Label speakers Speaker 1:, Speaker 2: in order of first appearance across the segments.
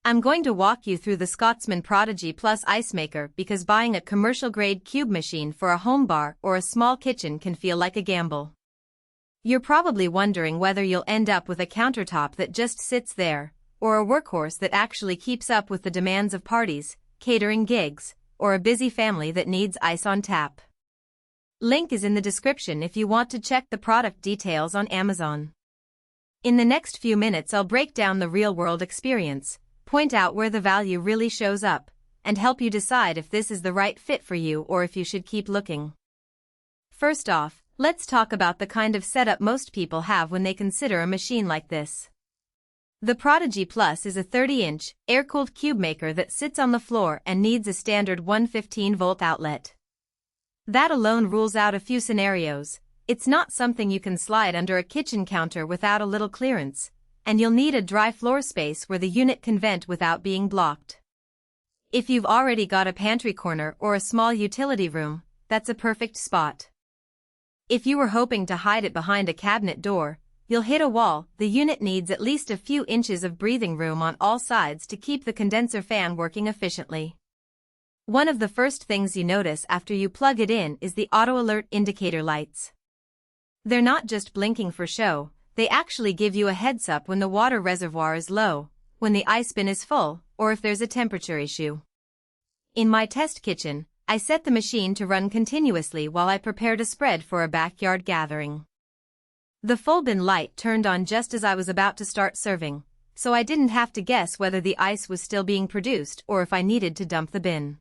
Speaker 1: I'm going to walk you through the Scotsman Prodigy Plus ice maker because buying a commercial-grade cube machine for a home bar or a small kitchen can feel like a gamble. You're probably wondering whether you'll end up with a countertop that just sits there, or a workhorse that actually keeps up with the demands of parties, catering gigs, or a busy family that needs ice on tap. Link is in the description if you want to check the product details on Amazon. In the next few minutes I'll break down the real-world experience, point out where the value really shows up, and help you decide if this is the right fit for you or if you should keep looking. First off, let's talk about the kind of setup most people have when they consider a machine like this. The Prodigy Plus is a 30-inch, air-cooled cube maker that sits on the floor and needs a standard 115-volt outlet. That alone rules out a few scenarios. It's not something you can slide under a kitchen counter without a little clearance, and you'll need a dry floor space where the unit can vent without being blocked. If you've already got a pantry corner or a small utility room, that's a perfect spot. If you were hoping to hide it behind a cabinet door, you'll hit a wall. The unit needs at least a few inches of breathing room on all sides to keep the condenser fan working efficiently. One of the first things you notice after you plug it in is the AutoAlert indicator lights. They're not just blinking for show, they actually give you a heads up when the water reservoir is low, when the ice bin is full, or if there's a temperature issue. In my test kitchen, I set the machine to run continuously while I prepared a spread for a backyard gathering. The full bin light turned on just as I was about to start serving, so I didn't have to guess whether the ice was still being produced or if I needed to dump the bin.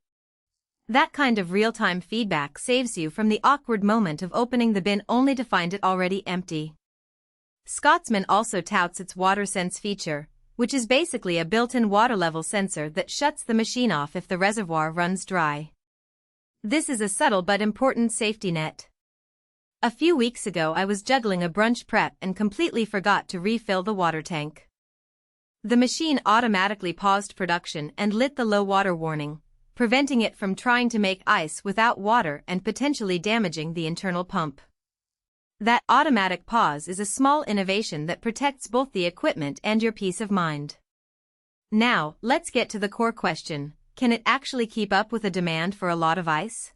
Speaker 1: That kind of real-time feedback saves you from the awkward moment of opening the bin only to find it already empty. Scotsman also touts its WaterSense feature, which is basically a built-in water level sensor that shuts the machine off if the reservoir runs dry. This is a subtle but important safety net. A few weeks ago I was juggling a brunch prep and completely forgot to refill the water tank. The machine automatically paused production and lit the low water warning, preventing it from trying to make ice without water and potentially damaging the internal pump. That automatic pause is a small innovation that protects both the equipment and your peace of mind. Now, let's get to the core question: can it actually keep up with the demand for a lot of ice?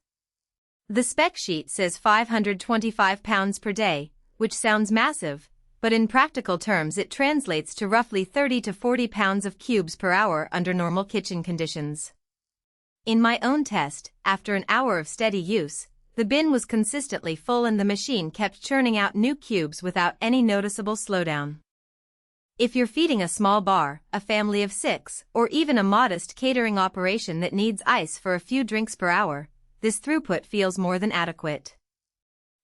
Speaker 1: The spec sheet says 525 pounds per day, which sounds massive, but in practical terms it translates to roughly 30 to 40 pounds of cubes per hour under normal kitchen conditions. In my own test, after an hour of steady use, the bin was consistently full and the machine kept churning out new cubes without any noticeable slowdown. If you're feeding a small bar, a family of 6, or even a modest catering operation that needs ice for a few drinks per hour, this throughput feels more than adequate.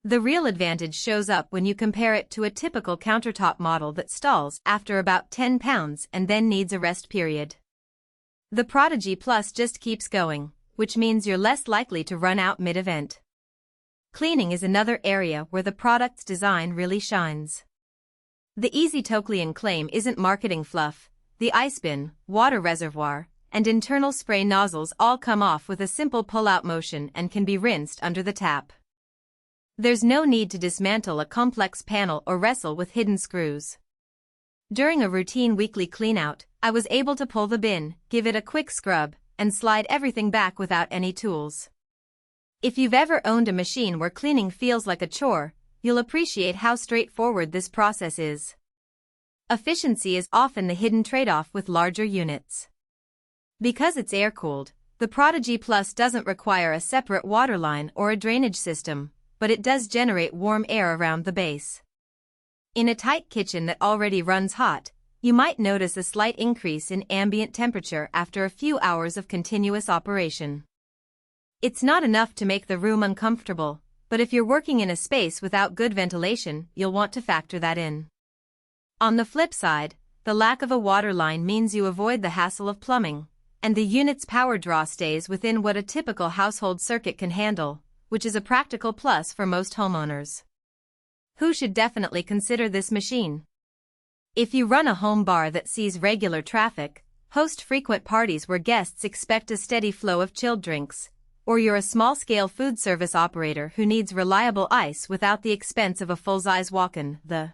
Speaker 1: The real advantage shows up when you compare it to a typical countertop model that stalls after about 10 pounds and then needs a rest period. The Prodigy Plus just keeps going, which means you're less likely to run out mid-event. Cleaning is another area where the product's design really shines. The easy Toklian claim isn't marketing fluff. The ice bin, water reservoir, and internal spray nozzles all come off with a simple pull-out motion and can be rinsed under the tap. There's no need to dismantle a complex panel or wrestle with hidden screws. During a routine weekly cleanout, I was able to pull the bin, give it a quick scrub, and slide everything back without any tools. If you've ever owned a machine where cleaning feels like a chore, you'll appreciate how straightforward this process is. Efficiency is often the hidden trade-off with larger units. Because it's air-cooled, the Prodigy Plus doesn't require a separate water line or a drainage system, but it does generate warm air around the base. In a tight kitchen that already runs hot, you might notice a slight increase in ambient temperature after a few hours of continuous operation. It's not enough to make the room uncomfortable, but if you're working in a space without good ventilation, you'll want to factor that in. On the flip side, the lack of a water line means you avoid the hassle of plumbing, and the unit's power draw stays within what a typical household circuit can handle, which is a practical plus for most homeowners. Who should definitely consider this machine? If you run a home bar that sees regular traffic, host frequent parties where guests expect a steady flow of chilled drinks, or you're a small-scale food service operator who needs reliable ice without the expense of a full-size walk-in, the